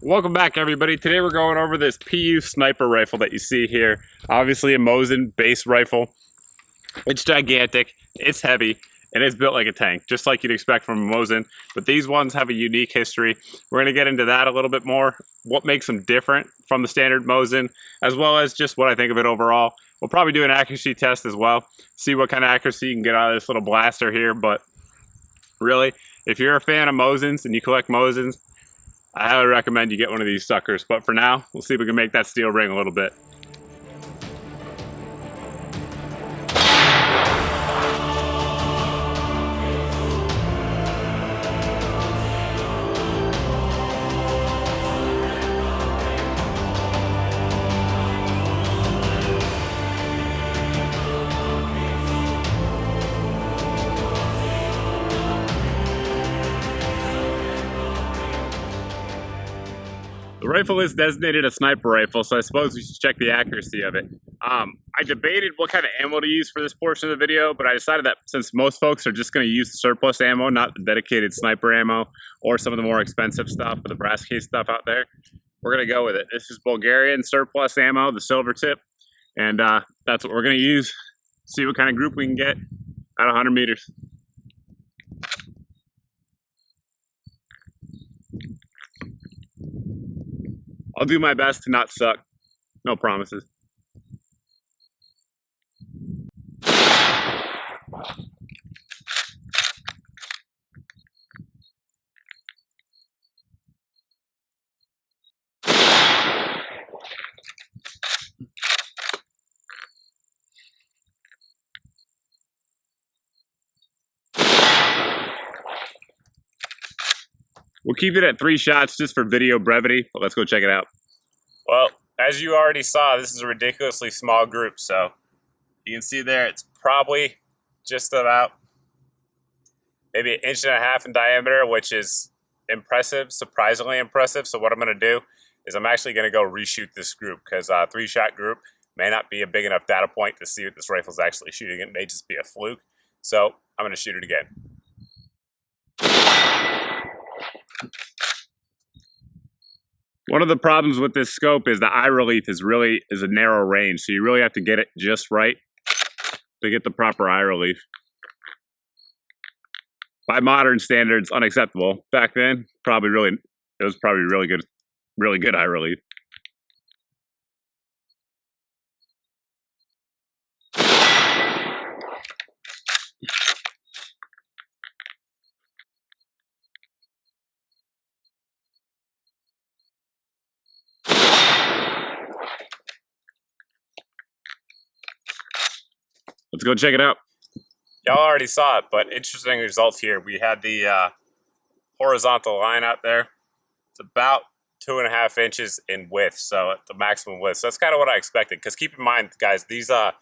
Welcome back, everybody. Today we're going over this PU Sniper rifle that you see here. Obviously a Mosin base rifle. It's gigantic, it's heavy, and it's built like a tank, just like you'd expect from a Mosin. But these ones have a unique history. We're going to get into that a little bit more, what makes them different from the standard Mosin, as well as just what I think of it overall. We'll probably do an accuracy test as well, see what kind of accuracy you can get out of this little blaster here. But really, if you're a fan of Mosins and you collect Mosins, I highly recommend you get one of these suckers. But for now, we'll see if we can make that steel ring a little bit. The rifle is designated a sniper rifle, so I suppose we should check the accuracy of it. I debated what kind of ammo to use for this portion of the video, but I decided that since most folks are just going to use the surplus ammo, not the dedicated sniper ammo, or some of the more expensive stuff, or the brass case stuff out there, we're going to go with it. This is Bulgarian surplus ammo, the silver tip, and that's what we're going to use. See what kind of group we can get at 100 meters. I'll do my best to not suck. No promises. We'll keep it at 3 shots just for video brevity, but let's go check it out. Well, as you already saw, this is a ridiculously small group, so you can see there it's probably just about maybe 1.5 inches in diameter, which is impressive, surprisingly impressive. So what I'm going to do is I'm actually going to go reshoot this group, because a 3-shot group may not be a big enough data point to see what this rifle is actually shooting. It may just be a fluke. So I'm going to shoot it again. One of the problems with this scope is the eye relief is a narrow range, so you really have to get it just right to get the proper eye relief. By modern standards, unacceptable. Back then, it was probably really good eye relief. Let's go check it out. Y'all already saw it, but interesting results here. We had the horizontal line out there. It's about 2.5 inches in width, so at the maximum width. So that's kind of what I expected. Because keep in mind, guys, these the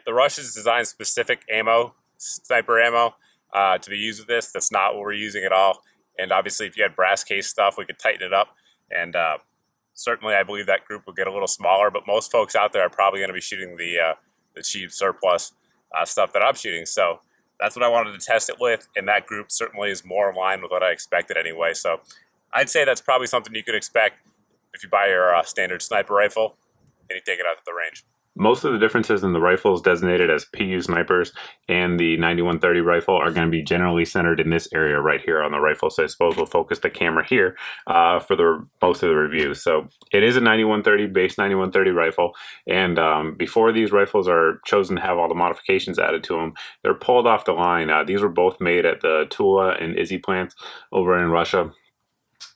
Russians designed specific ammo, sniper ammo, to be used with this. That's not what we're using at all. And obviously, if you had brass case stuff, we could tighten it up. And certainly, I believe that group will get a little smaller. But most folks out there are probably going to be shooting the cheap surplus stuff that I'm shooting. So that's what I wanted to test it with, and that group certainly is more in line with what I expected anyway. So I'd say that's probably something you could expect if you buy your standard sniper rifle and you take it out to the range. Most of the differences in the rifles designated as PU snipers and the 9130 rifle are going to be generally centered in this area right here on the rifle. So I suppose we'll focus the camera here for most of the review. So it is a 9130 base 9130 rifle, and before these rifles are chosen to have all the modifications added to them, they're pulled off the line. These were both made at the Tula and Izzy plants over in Russia.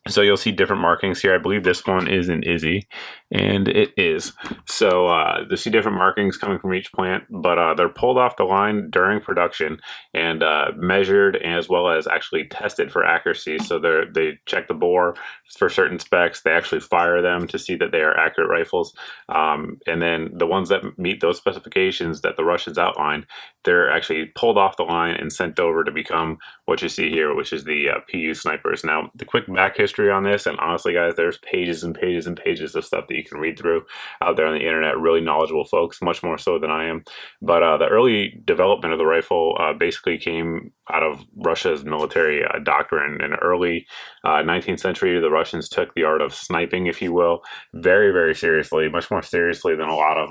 So you'll see different markings here. I believe this one is an Izzy, and it is. So you'll see different markings coming from each plant, but they're pulled off the line during production and measured, as well as actually tested for accuracy. So they check the bore for certain specs. They actually fire them to see that they are accurate rifles. And then the ones that meet those specifications that the Russians outlined, they're actually pulled off the line and sent over to become what you see here, which is the PU snipers. Now, the quick back history on this, and honestly, guys, there's pages and pages and pages of stuff that you you can read through out there on the internet. Really knowledgeable folks, much more so than I am. But the early development of the rifle basically came out of Russia's military doctrine. In the early 19th century, the Russians took the art of sniping, if you will, very, very seriously, much more seriously than a lot of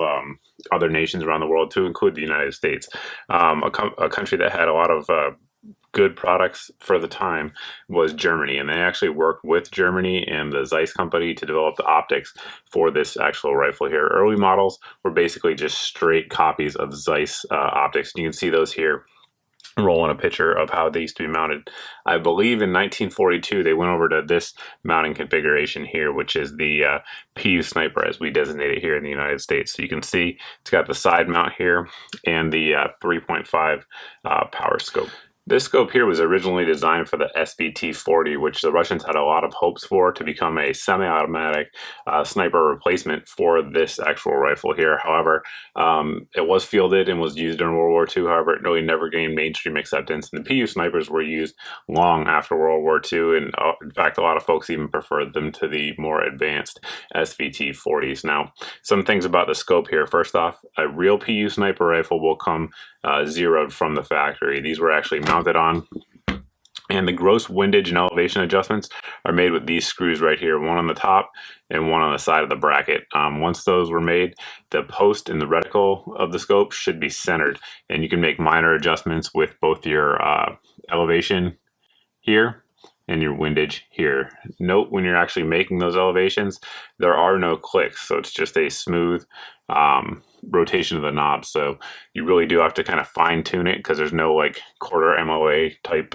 other nations around the world, to include the United States, a country that had a lot of good products for the time was Germany, and they actually worked with Germany and the Zeiss company to develop the optics for this actual rifle here. Early models were basically just straight copies of Zeiss optics. You can see those here. Rolling a picture of how they used to be mounted. I believe in 1942 they went over to this mounting configuration here, which is the PU Sniper, as we designate it here in the United States. So you can see it's got the side mount here and the 3.5 power scope. This scope here was originally designed for the SVT-40, which the Russians had a lot of hopes for to become a semi-automatic sniper replacement for this actual rifle here. However, it was fielded and was used during World War II. However, it really never gained mainstream acceptance. And the PU snipers were used long after World War II. And in fact, a lot of folks even preferred them to the more advanced SVT-40s. Now, some things about the scope here. First off, a real PU sniper rifle will come zeroed from the factory. These were actually mounted on, and the gross windage and elevation adjustments are made with these screws right here, one on the top and one on the side of the bracket. Once those were made, the post and the reticle of the scope should be centered, and you can make minor adjustments with both your elevation here and your windage here. Note when you're actually making those elevations, there are no clicks, so it's just a smooth rotation of the knob. So you really do have to kind of fine tune it, because there's no like quarter MOA type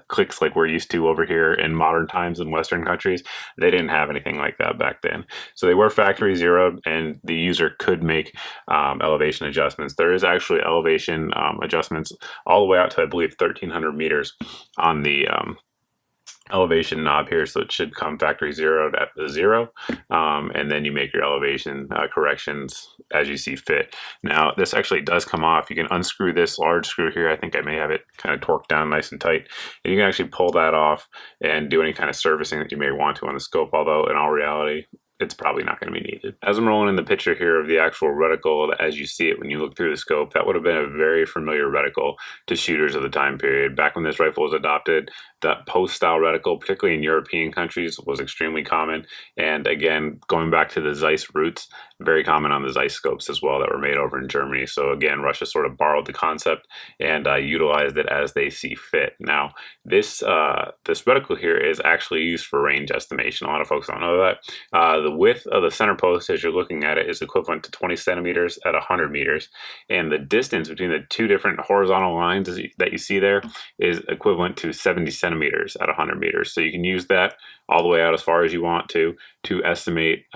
clicks like we're used to over here in modern times in Western countries. They didn't have anything like that back then. So they were factory zeroed, and the user could make elevation adjustments. There is actually elevation adjustments all the way out to, I believe, 1,300 meters on the elevation knob here, so it should come factory zeroed at the 0, and then you make your elevation corrections as you see fit. Now this actually does come off. You can unscrew this large screw here. I think I may have it kind of torqued down nice and tight, and you can actually pull that off and do any kind of servicing that you may want to on the scope, although in all reality it's probably not going to be needed. As I'm rolling in the picture here of the actual reticle, as you see it when you look through the scope, that would have been a very familiar reticle to shooters of the time period. Back when this rifle was adopted, that post-style reticle, particularly in European countries, was extremely common. And again, going back to the Zeiss roots, very common on the Zeiss scopes as well that were made over in Germany. So again, Russia sort of borrowed the concept and utilized it as they see fit. Now, this reticle here is actually used for range estimation. A lot of folks don't know that. The width of the center post, as you're looking at it, is equivalent to 20 centimeters at 100 meters. And the distance between the two different horizontal lines that you see there is equivalent to 70 centimeters at 100 meters. So you can use that all the way out as far as you want to estimate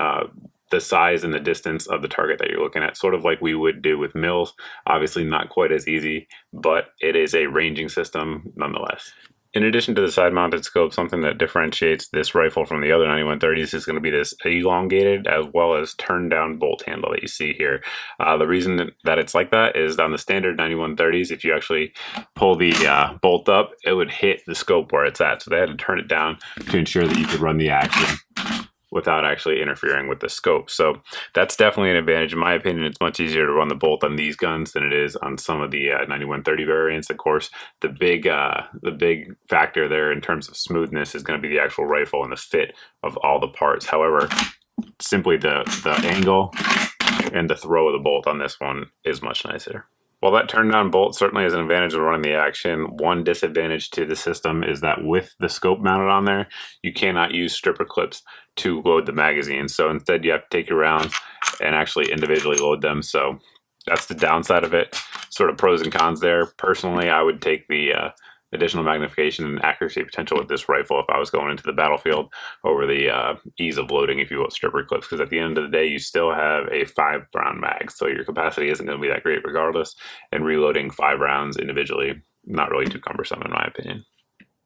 the size and the distance of the target that you're looking at, sort of like we would do with mills. Obviously not quite as easy, but it is a ranging system nonetheless. In addition to the side-mounted scope, something that differentiates this rifle from the other 9130s is going to be this elongated as well as turned-down bolt handle that you see here. The reason that it's like that is on the standard 9130s, if you actually pull the bolt up, it would hit the scope where it's at. So they had to turn it down to ensure that you could run the action without actually interfering with the scope. So that's definitely an advantage. In my opinion, it's much easier to run the bolt on these guns than it is on some of the 9130 variants. Of course, the big factor there in terms of smoothness is going to be the actual rifle and the fit of all the parts. However, simply the angle and the throw of the bolt on this one is much nicer. While that turn down bolt certainly has an advantage of running the action, one disadvantage to the system is that with the scope mounted on there, you cannot use stripper clips to load the magazine. So instead you have to take your rounds and actually individually load them. So that's the downside of it. Sort of pros and cons there. Personally, I would take the additional magnification and accuracy potential with this rifle if I was going into the battlefield over the ease of loading, if you will, stripper clips, because at the end of the day you still have a 5-round mag, so your capacity isn't going to be that great regardless, and reloading 5 rounds individually not really too cumbersome in my opinion.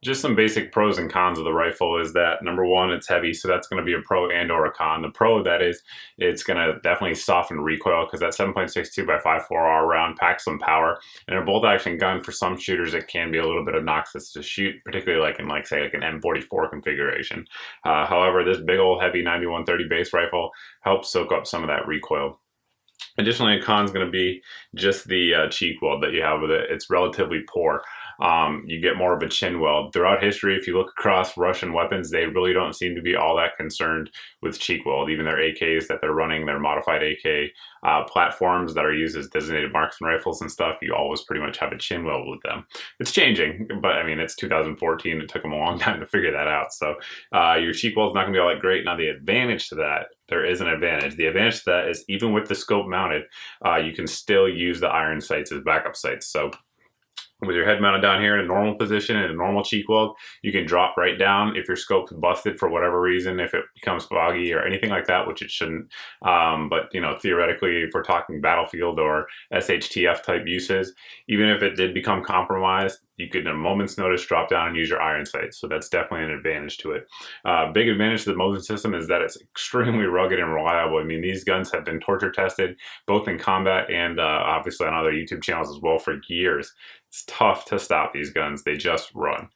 Just some basic pros and cons of the rifle is that, number one, it's heavy, so that's going to be a pro and or a con. The pro, that is, it's going to definitely soften recoil because that 7.62 by 5.4R round packs some power. And a bolt action gun, for some shooters, it can be a little bit obnoxious to shoot, particularly like in say like an M44 configuration. However, this big old heavy 9130 base rifle helps soak up some of that recoil. Additionally, a con is going to be just the cheek weld that you have with it. It's relatively poor. You get more of a chin weld. Throughout history, if you look across Russian weapons, they really don't seem to be all that concerned with cheek weld. Even their AKs that they're running, their modified AK platforms that are used as designated marksman rifles and stuff, you always pretty much have a chin weld with them. It's changing, but I mean, it's 2014. It took them a long time to figure that out. So your cheek weld's not going to be all that great. Now, the advantage to that, there is an advantage. The advantage to that is, even with the scope mounted, you can still use the iron sights as backup sights. So with your head mounted down here in a normal position, in a normal cheek weld, you can drop right down if your scope's busted for whatever reason, if it becomes foggy or anything like that, which it shouldn't. But you know, theoretically, if we're talking battlefield or SHTF type uses, even if it did become compromised, you could, in a moment's notice, drop down and use your iron sights. So that's definitely an advantage to it. Big advantage to the Mosin system is that it's extremely rugged and reliable. I mean, these guns have been torture tested, both in combat and obviously on other YouTube channels as well, for years. It's tough to stop these guns. They just run.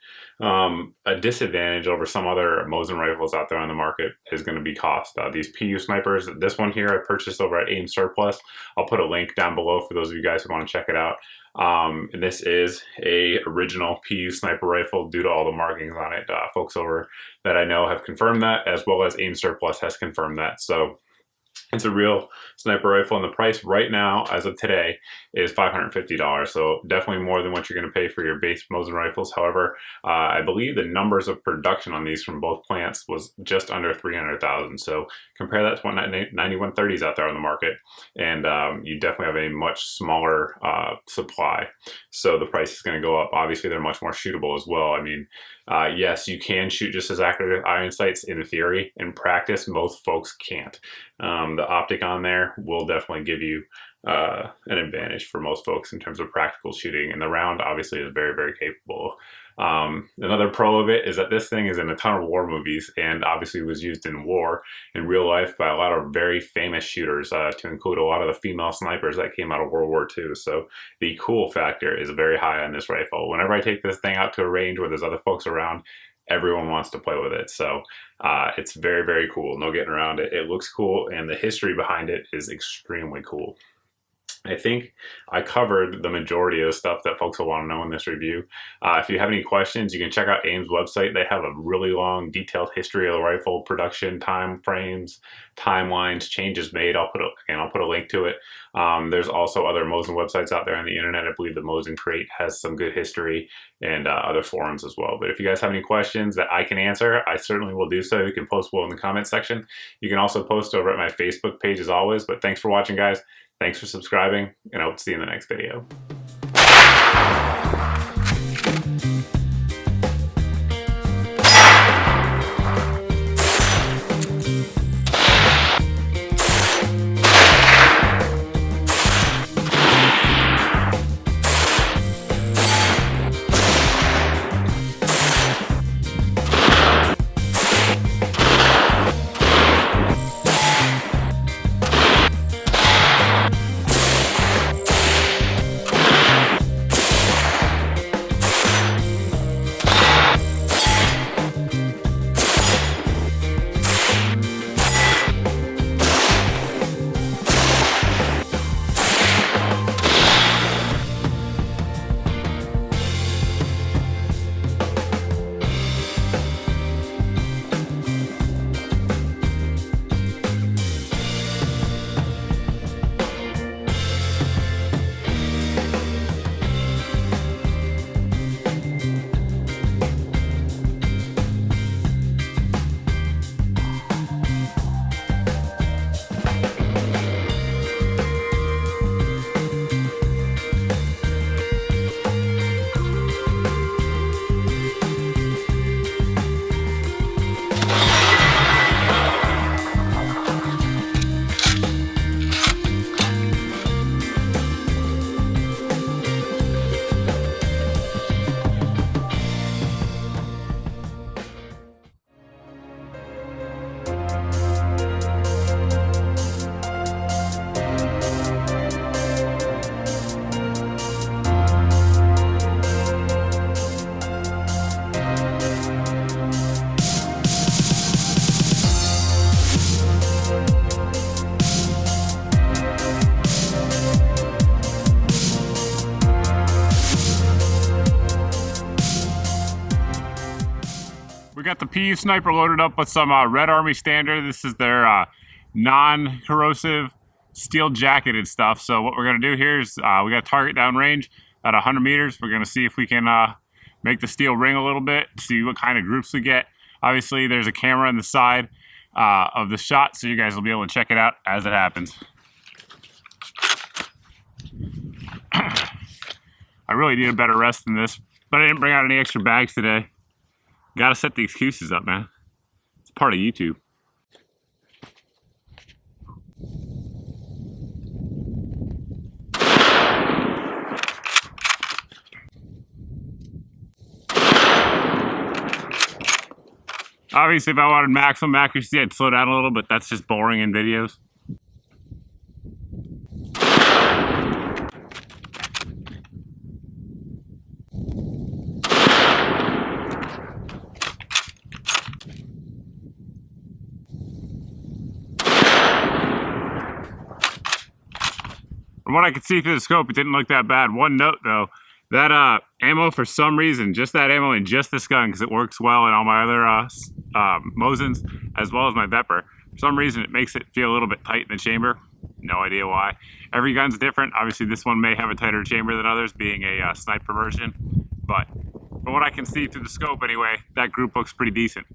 A disadvantage over some other Mosin rifles out there on the market is going to be cost. These PU Snipers, this one here I purchased over at Aim Surplus. I'll put a link down below for those of you guys who want to check it out. And this is a original PU Sniper rifle due to all the markings on it. Folks over that I know have confirmed that, as well as Aim Surplus has confirmed that. So it's a real sniper rifle, and the price right now, as of today, is $550. So definitely more than what you're going to pay for your base Mosin rifles. However, I believe the numbers of production on these from both plants was just under 300,000. So compare that to what 9130s out there on the market, and you definitely have a much smaller supply. So the price is going to go up. Obviously, they're much more shootable as well. I mean, yes, you can shoot just as accurate with iron sights in theory. In practice, most folks can't. The optic on there will definitely give you an advantage for most folks in terms of practical shooting, and the round obviously is very, very capable. Another pro of it is that this thing is in a ton of war movies, and obviously was used in war in real life by a lot of very famous shooters, to include a lot of the female snipers that came out of World War II. So the cool factor is very high on this rifle. Whenever I take this thing out to a range where there's other folks around, everyone wants to play with it. So it's very, very cool. No getting around it. It looks cool, and the history behind it is extremely cool. I think I covered the majority of the stuff that folks will want to know in this review. If you have any questions, you can check out AIM's website. They have a really long, detailed history of the rifle, production time frames, timelines, changes made. I'll put a link to it. There's also other Mosin websites out there on the internet. I believe the Mosin Crate has some good history, and other forums as well. But if you guys have any questions that I can answer, I certainly will do so. You can post below in the comment section. You can also post over at my Facebook page as always. But thanks for watching, guys. Thanks for subscribing, and I hope to see you in the next video. We got the PU Sniper loaded up with some Red Army Standard. This is their non-corrosive steel jacketed stuff. So what we're going to do here is we got a target down range at 100 meters. We're going to see if we can make the steel ring a little bit, see what kind of groups we get. Obviously, there's a camera on the side of the shot, so you guys will be able to check it out as it happens. I really need a better rest than this, but I didn't bring out any extra bags today. Gotta set the excuses up, man. It's part of YouTube. Obviously, if I wanted maximum accuracy, I'd slow down a little, but that's just boring in videos. From what I could see through the scope, it didn't look that bad. One note though, that ammo, for some reason, just that ammo in just this gun, because it works well in all my other Mosins, as well as my Vepr. For some reason, it makes it feel a little bit tight in the chamber. No idea why. Every gun's different. Obviously, this one may have a tighter chamber than others, being a sniper version. But from what I can see through the scope anyway, that group looks pretty decent.